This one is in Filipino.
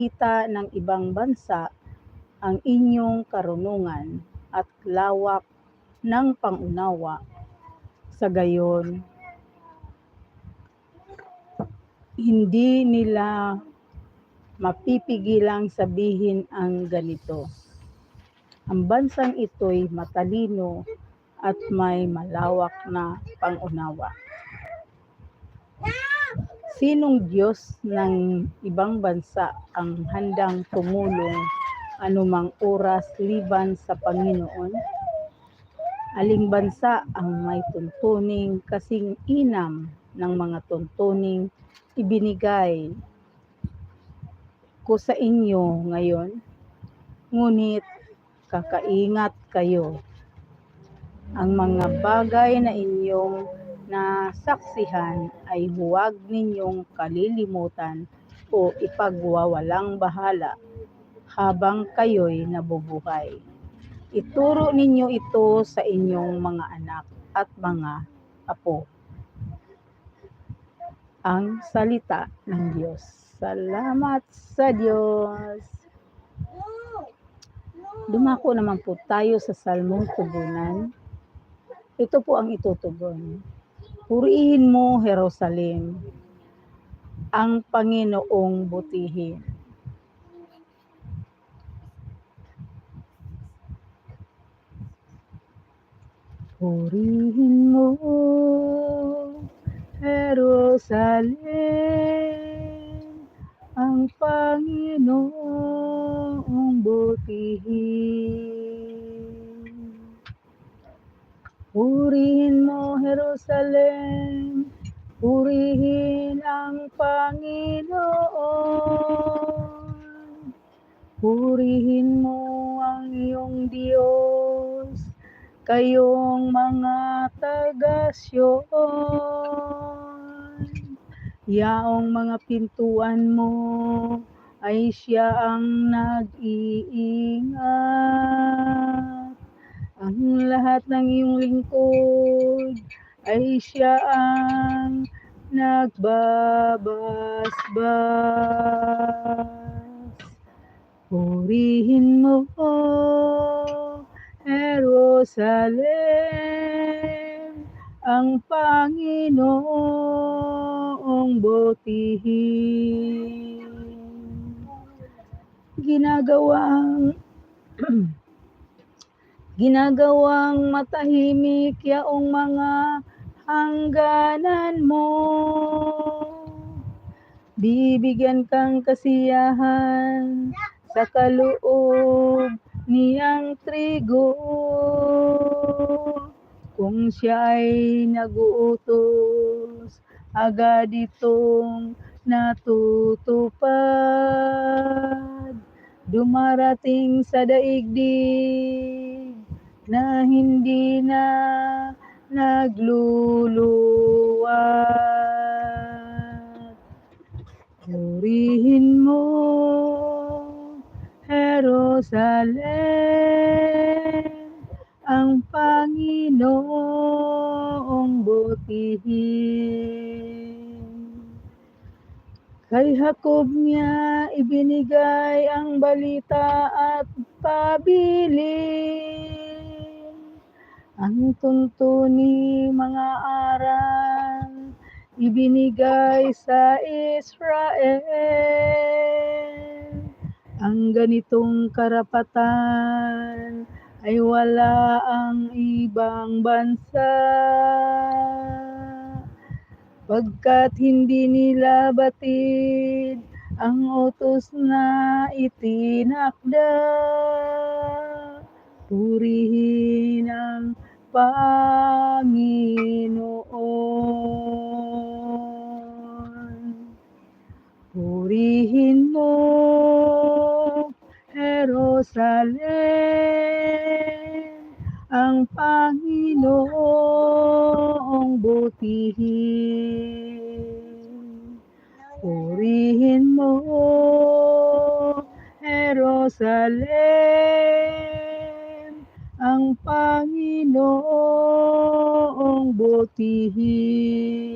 kita ng ibang bansa ang inyong karunungan at lawak ng pangunawa. Sa gayon, hindi nila mapipigilang sabihin ang ganito, ang bansang ito'y matalino at may malawak na pangunawa. Sinong Diyos ng ibang bansa ang handang tumulong anumang oras liban sa Panginoon? Aling bansa ang may tuntuning kasing inam ng mga tuntuning ibinigay ko sa inyo ngayon? Ngunit kakaingat kayo. Ang mga bagay na inyong nasaksihan ay huwag ninyong kalilimutan o ipagwawalang bahala habang kayo'y nabubuhay. Ituro ninyo ito sa inyong mga anak at mga apo. Ang salita ng Diyos. Salamat sa Diyos. Dumako naman po tayo sa Salmong Tugunan. Ito po ang itutugon. Purihin mo, Jerusalem, ang Panginoong butihin. Purihin mo, Jerusalem, ang Panginoong butihin. Purihin mo, Jerusalem, purihin ang Panginoon. Purihin mo ang iyong Diyos, kayong mga taga-Siyon. Yaong mga pintuan mo ay siya ang nag-iingat. Ang lahat ng iyong lingkod ay siya ang nagbabasbas. Purihin mo, Jerusalem, ang Panginoong butihin. Ginagawang matahimik yaong mga hangganan mo. Bibigyan kang kasiyahan sa kaloob niyang trigo. Kung siya ay nag-uutos, agad itong natutupad. Dumarating sa daigdig na hindi na nagluluwat. Purihin mo, Jerusalem, ang Panginoong butihin. Kay Jacob niya ibinigay ang balita at pabilin. Ang tuntuning mga aral ibinigay sa Israel. Ang ganitong karapatan ay wala ang ibang bansa. Pagkat hindi nila batid ang utos na itinakda. Purihin ang Panginoon. Purihin mo, Jerusalem, ang Panginoong butihin. Purihin mo, Jerusalem, ang Panginoong butihin.